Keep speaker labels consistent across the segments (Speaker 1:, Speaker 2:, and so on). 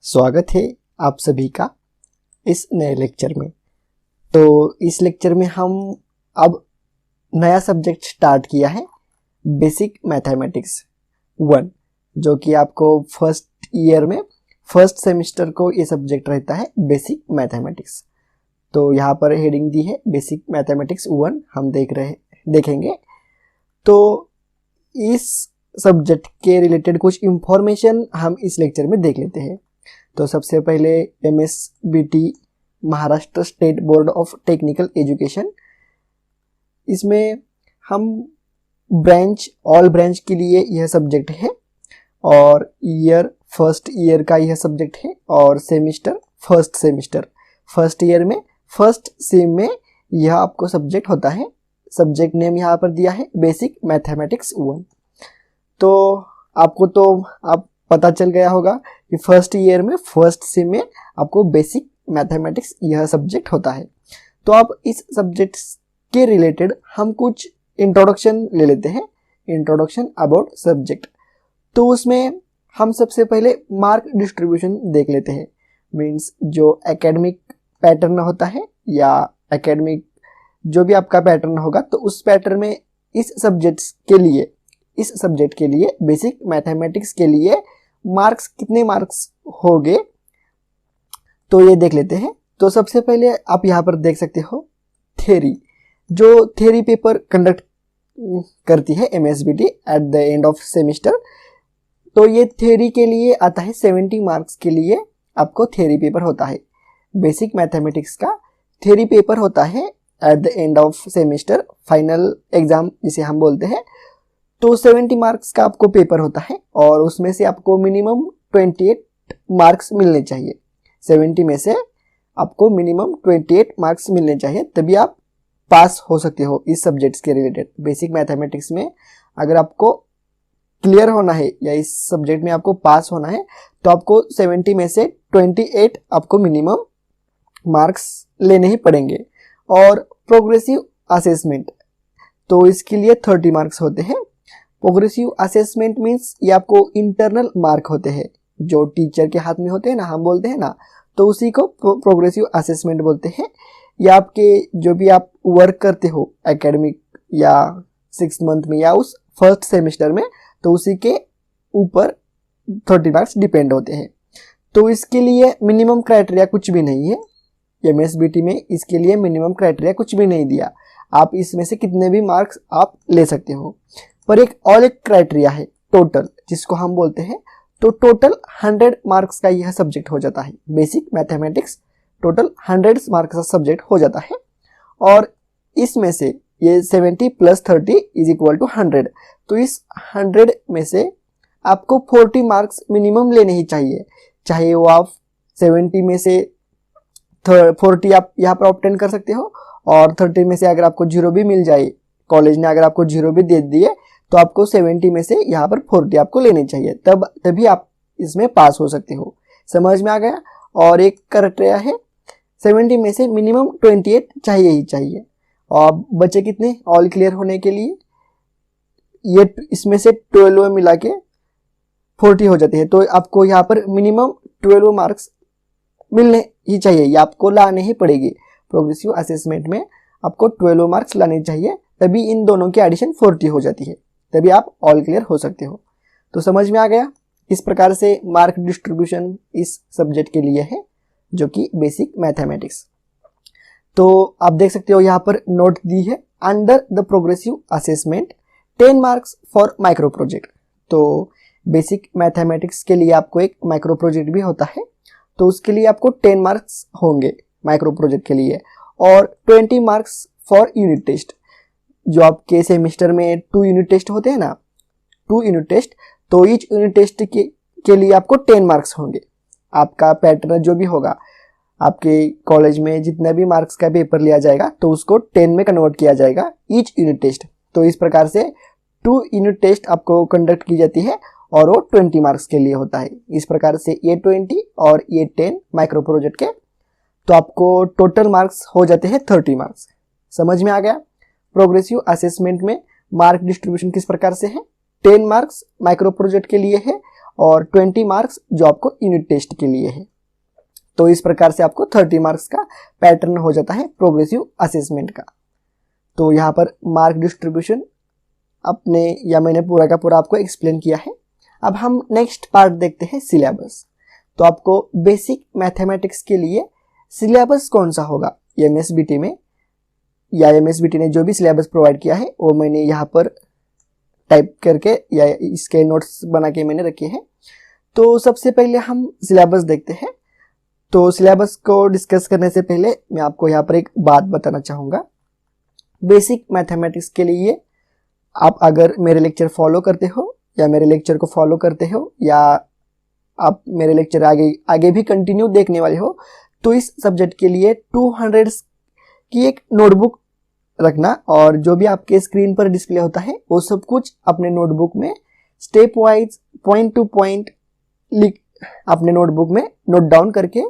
Speaker 1: स्वागत है आप सभी का इस नए लेक्चर में। तो इस लेक्चर में हम अब नया सब्जेक्ट स्टार्ट किया है, बेसिक मैथमेटिक्स 1, जो कि आपको फर्स्ट ईयर में फर्स्ट सेमेस्टर को ये सब्जेक्ट रहता है, बेसिक मैथमेटिक्स। तो यहाँ पर हेडिंग दी है बेसिक मैथमेटिक्स 1, हम देखेंगे। तो इस सब्जेक्ट के रिलेटेड कुछ इंफॉर्मेशन हम इस लेक्चर में देख लेते हैं। तो सबसे पहले MSBT Maharashtra state board of technical education, इसमें हम ऑल ब्रांच के लिए यह सब्जेक्ट है और फर्स्ट ईयर का यह सब्जेक्ट है और सेमेस्टर फर्स्ट ईयर में फर्स्ट सेम में यह आपको सब्जेक्ट होता है। सब्जेक्ट नेम यहाँ पर दिया है बेसिक मैथमेटिक्स 1। तो आप पता चल गया होगा कि फर्स्ट ईयर में फर्स्ट सेम में आपको बेसिक मैथमेटिक्स यह सब्जेक्ट होता है। तो अब इस सब्जेक्ट के रिलेटेड हम कुछ इंट्रोडक्शन ले लेते हैं, इंट्रोडक्शन अबाउट सब्जेक्ट। तो उसमें हम सबसे पहले मार्क डिस्ट्रीब्यूशन देख लेते हैं। मीन्स जो एकेडमिक पैटर्न होता है या एकेडमिक जो भी आपका पैटर्न होगा, तो उस पैटर्न में इस सब्जेक्ट के लिए बेसिक मैथमेटिक्स के लिए मार्क्स कितने मार्क्स होंगे, तो ये देख लेते हैं। तो सबसे पहले आप यहाँ पर देख सकते हो थ्योरी पेपर कंडक्ट करती है MSBT at the end of semester. तो ये थ्योरी के लिए आता है 70 मार्क्स के लिए आपको थ्योरी पेपर होता है। बेसिक मैथमेटिक्स का थ्योरी पेपर होता है at the end of semester, final exam जिसे हम बोलते हैं। तो 70 मार्क्स का आपको पेपर होता है और उसमें से आपको मिनिमम 28 मार्क्स मिलने चाहिए। 70 में से आपको मिनिमम 28 मार्क्स मिलने चाहिए, तभी आप पास हो सकते हो इस सब्जेक्ट्स के रिलेटेड। बेसिक मैथमेटिक्स में अगर आपको क्लियर होना है या इस सब्जेक्ट में आपको पास होना है, तो आपको 70 में से 28 आपको मिनिमम मार्क्स लेने ही पड़ेंगे। और प्रोग्रेसिव असेसमेंट, तो इसके लिए 30 मार्क्स होते हैं। प्रोग्रेसिव असेसमेंट मीन्स ये आपको इंटरनल मार्क होते हैं, जो टीचर के हाथ में होते हैं ना, हम बोलते हैं ना, तो उसी को प्रोग्रेसिव असेसमेंट बोलते हैं। या आपके जो भी आप वर्क करते हो एकेडमिक या 6 मंथ में या उस फर्स्ट सेमेस्टर में, तो उसी के ऊपर 30 मार्क्स डिपेंड होते हैं। तो इसके लिए मिनिमम क्राइटेरिया कुछ भी नहीं है। MSBT में इसके लिए मिनिमम क्राइटेरिया कुछ भी नहीं दिया, आप इसमें से कितने भी मार्क्स आप ले सकते हो। पर एक क्राइटेरिया है टोटल, जिसको हम बोलते हैं। तो टोटल 100 मार्क्स का यह सब्जेक्ट हो जाता है। बेसिक मैथमेटिक्स टोटल 100 मार्क्स का सब्जेक्ट हो जाता है और इसमें से ये 70 + 30 = 100। तो इस 100 में से आपको 40 मार्क्स मिनिमम लेने ही चाहिए। चाहे वो आप 70 में से 40 आप यहाँ पर ऑब्टेन कर सकते हो और 30 में से अगर आपको 0 भी मिल जाए, कॉलेज ने अगर आपको 0 भी दे दिए, तो आपको 70 में से यहाँ पर 40 आपको लेने चाहिए, तभी आप इसमें पास हो सकते हो। समझ में आ गया। और एक क्राइटेरिया है 70 में से मिनिमम 28 चाहिए ही चाहिए। और बचे कितने ऑल क्लियर होने के लिए, ये इसमें से 12 मिला के 40 हो जाती है। तो आपको यहाँ पर मिनिमम 12 मार्क्स मिलने ही चाहिए, ये आपको लाने ही पड़ेगी। प्रोग्रेसिव असेसमेंट में आपको 12 मार्क्स लाने चाहिए, तभी इन दोनों की एडिशन 40 हो जाती है, तभी आप ऑल क्लियर हो सकते हो। तो समझ में आ गया। इस प्रकार से मार्क डिस्ट्रीब्यूशन इस सब्जेक्ट के लिए है, जो कि बेसिक मैथमेटिक्स। तो आप देख सकते हो यहाँ पर नोट दी है, under the progressive assessment 10 marks for micro project. तो बेसिक मैथमेटिक्स के लिए आपको एक माइक्रो प्रोजेक्ट भी होता है, तो उसके लिए आपको 10 मार्क्स होंगे माइक्रो प्रोजेक्ट के लिए, और 20 मार्क्स फॉर यूनिट टेस्ट। जो आपके सेमेस्टर में 2 यूनिट टेस्ट होते हैं ना, 2 यूनिट टेस्ट, तो ईच यूनिट टेस्ट के लिए आपको 10 मार्क्स होंगे। आपका पैटर्न जो भी होगा, आपके कॉलेज में जितना भी मार्क्स का पेपर लिया जाएगा, तो उसको 10 में कन्वर्ट किया जाएगा ईच यूनिट टेस्ट। तो इस प्रकार से 2 यूनिट टेस्ट आपको कंडक्ट की जाती है और वो 20 मार्क्स के लिए होता है। इस प्रकार से ये 20 और ये 10 माइक्रो प्रोजेक्ट के, तो आपको टोटल मार्क्स हो जाते हैं 30 मार्क्स। समझ में आ गया। प्रोग्रेसिव असेसमेंट में मार्क डिस्ट्रीब्यूशन किस प्रकार से है, 10 मार्क्स माइक्रो प्रोजेक्ट के लिए है और 20 मार्क्स जो आपको यूनिट टेस्ट के लिए है। तो इस प्रकार से आपको 30 मार्क्स का पैटर्न हो जाता है प्रोग्रेसिव असेसमेंट का। तो यहाँ पर मार्क डिस्ट्रीब्यूशन मैंने पूरा का पूरा आपको एक्सप्लेन किया है। अब हम नेक्स्ट पार्ट देखते हैं सिलेबस। तो आपको बेसिक मैथमेटिक्स के लिए सिलेबस कौन सा होगा एमएसबीटी में, या एमएसबीटी ने जो भी सिलेबस प्रोवाइड किया है वो मैंने यहाँ पर टाइप करके या इसके नोट्स बना के मैंने रखे हैं। तो सबसे पहले हम सिलेबस देखते हैं। तो सिलेबस को डिस्कस करने से पहले मैं आपको यहाँ पर एक बात बताना चाहूँगा। बेसिक मैथमेटिक्स के लिए आप अगर मेरे लेक्चर फॉलो करते हो या मेरे लेक्चर को फॉलो करते हो या आप मेरे लेक्चर आगे भी कंटिन्यू देखने वाले हो, तो इस सब्जेक्ट के लिए 200 की एक नोटबुक रखना और जो भी आपके स्क्रीन पर डिस्प्ले होता है वो सब कुछ अपने नोटबुक में step wise point two point अपने नोटबुक में नोट डाउन करके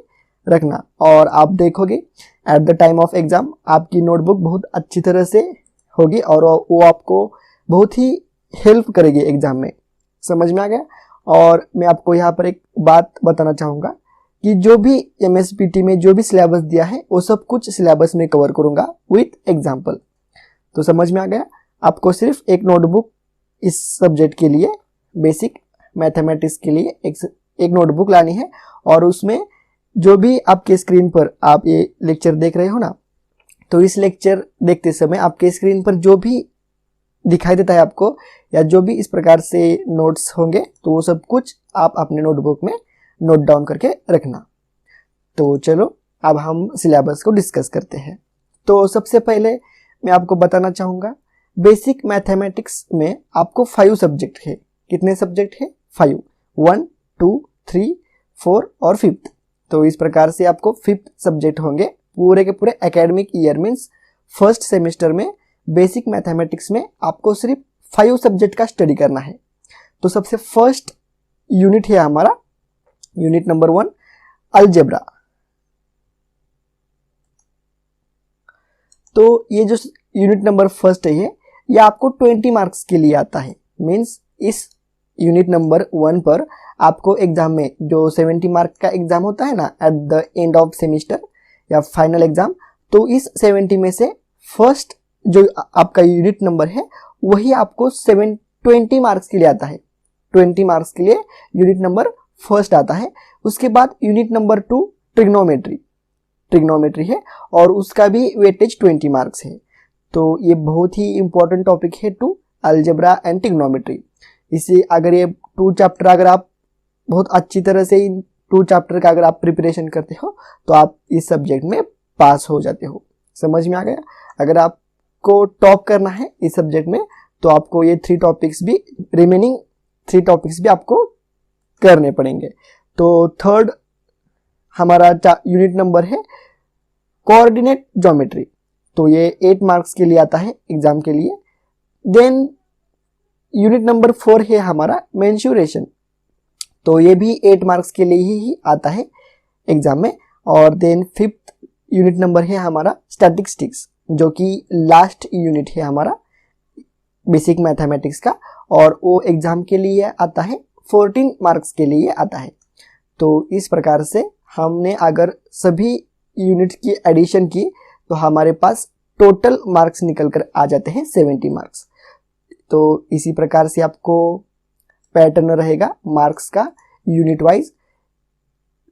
Speaker 1: रखना। और आप देखोगे at the time of exam आपकी नोटबुक बहुत अच्छी तरह से होगी और वो आपको बहुत ही हेल्प करेगी एग्जाम में। समझ में आ गया। और मैं आपको यहाँ पर एक बात बताना चाहूँगा कि जो भी एमएसबीटी में जो भी सिलेबस दिया है वो सब कुछ सिलेबस में कवर करूँगा विथ एग्जाम्पल। तो समझ में आ गया। आपको सिर्फ एक नोटबुक इस सब्जेक्ट के लिए, बेसिक मैथमेटिक्स के लिए एक नोटबुक लानी है और उसमें जो भी आपके स्क्रीन पर आप ये लेक्चर देख रहे हो ना, तो इस लेक्चर देखते समय आपके स्क्रीन पर जो भी दिखाई देता है आपको या जो भी इस प्रकार से नोट्स होंगे तो वो सब कुछ आप अपने नोटबुक में नोट डाउन करके रखना। तो चलो अब हम सिलेबस को डिस्कस करते हैं। तो सबसे पहले मैं आपको बताना चाहूँगा बेसिक मैथमेटिक्स में आपको 5 सब्जेक्ट है। कितने सब्जेक्ट है? 5, 1, 2, 3, 4 और 5th। तो इस प्रकार से आपको 5th सब्जेक्ट होंगे पूरे के पूरे academic year means first semester में। बेसिक मैथमेटिक्स में आपको सिर्फ 5 सब्जेक्ट का स्टडी करना है। तो सबसे फर्स्ट यूनिट है हमारा यूनिट नंबर 1 अलजेब्रा। तो ये जो यूनिट नंबर फर्स्ट है ये आपको 20 मार्क्स के लिए आता है। मीन्स इस यूनिट नंबर 1 पर आपको एग्जाम में जो 70 मार्क का एग्जाम होता है ना at the end of semester या फाइनल एग्जाम, तो इस 70 में से फर्स्ट जो आपका यूनिट नंबर है वही आपको 20 मार्क्स के लिए आता है। 20 मार्क्स के लिए यूनिट नंबर फर्स्ट आता है। उसके बाद यूनिट नंबर 2 ट्रिग्नोमेट्री है और उसका भी वेटेज 20 मार्क्स है। तो ये बहुत ही इंपॉर्टेंट टॉपिक है टू अलजेब्रा एंड ट्रिग्नोमेट्री। इसे अगर ये 2 चैप्टर अगर आप बहुत अच्छी तरह से इन 2 चैप्टर का अगर आप प्रिपरेशन करते हो तो आप इस सब्जेक्ट में पास हो जाते हो। समझ में आ गया। अगर आपको टॉप करना है इस सब्जेक्ट में तो आपको ये 3 टॉपिक्स भी रिमेनिंग 3 टॉपिक्स भी आपको करने पड़ेंगे। तो थर्ड हमारा यूनिट नंबर है कोऑर्डिनेट ज्योमेट्री। तो ये 8 मार्क्स के लिए आता है एग्जाम के लिए। देन यूनिट नंबर 4 है हमारा मेंसुरेशन। तो ये भी 8 मार्क्स के लिए ही आता है एग्जाम में। और देन 5th यूनिट नंबर है हमारा स्टैटिस्टिक्स, जो कि लास्ट यूनिट है हमारा बेसिक मैथमेटिक्स का और वो एग्जाम के लिए आता है 14 मार्क्स के लिए आता है। तो इस प्रकार से हमने अगर सभी यूनिट की एडिशन की तो हमारे पास टोटल मार्क्स निकल कर आ जाते हैं 70 मार्क्स। तो इसी प्रकार से आपको पैटर्न रहेगा मार्क्स का यूनिट वाइज।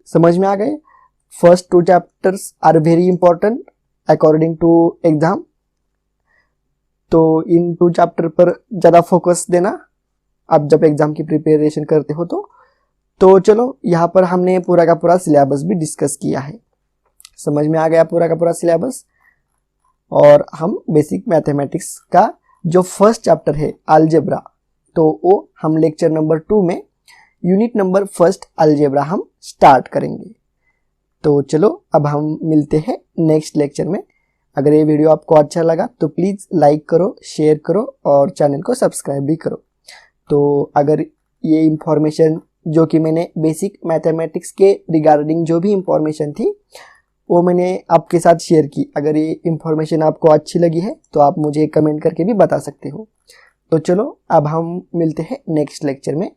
Speaker 1: समझ में आ गए। First 2 chapters are very important according to exam. तो इन 2 चैप्टर पर ज़्यादा फोकस देना आप जब एग्जाम की प्रिपरेशन करते हो। तो चलो यहाँ पर हमने पूरा का पूरा सिलेबस भी डिस्कस किया है। समझ में आ गया पूरा का पूरा सिलेबस। और हम बेसिक मैथमेटिक्स का जो फर्स्ट चैप्टर है अलजेब्रा, तो वो हम लेक्चर नंबर 2 में यूनिट नंबर 1 अलजेब्रा हम स्टार्ट करेंगे। तो चलो अब हम मिलते हैं नेक्स्ट लेक्चर में। अगर ये वीडियो आपको अच्छा लगा तो प्लीज़ लाइक करो, शेयर करो और चैनल को सब्सक्राइब भी करो। तो अगर ये इंफॉर्मेशन जो कि मैंने बेसिक मैथमेटिक्स के रिगार्डिंग जो भी इंफॉर्मेशन थी वो मैंने आपके साथ शेयर की, अगर ये इंफॉर्मेशन आपको अच्छी लगी है तो आप मुझे कमेंट करके भी बता सकते हो। तो चलो अब हम मिलते हैं नेक्स्ट लेक्चर में।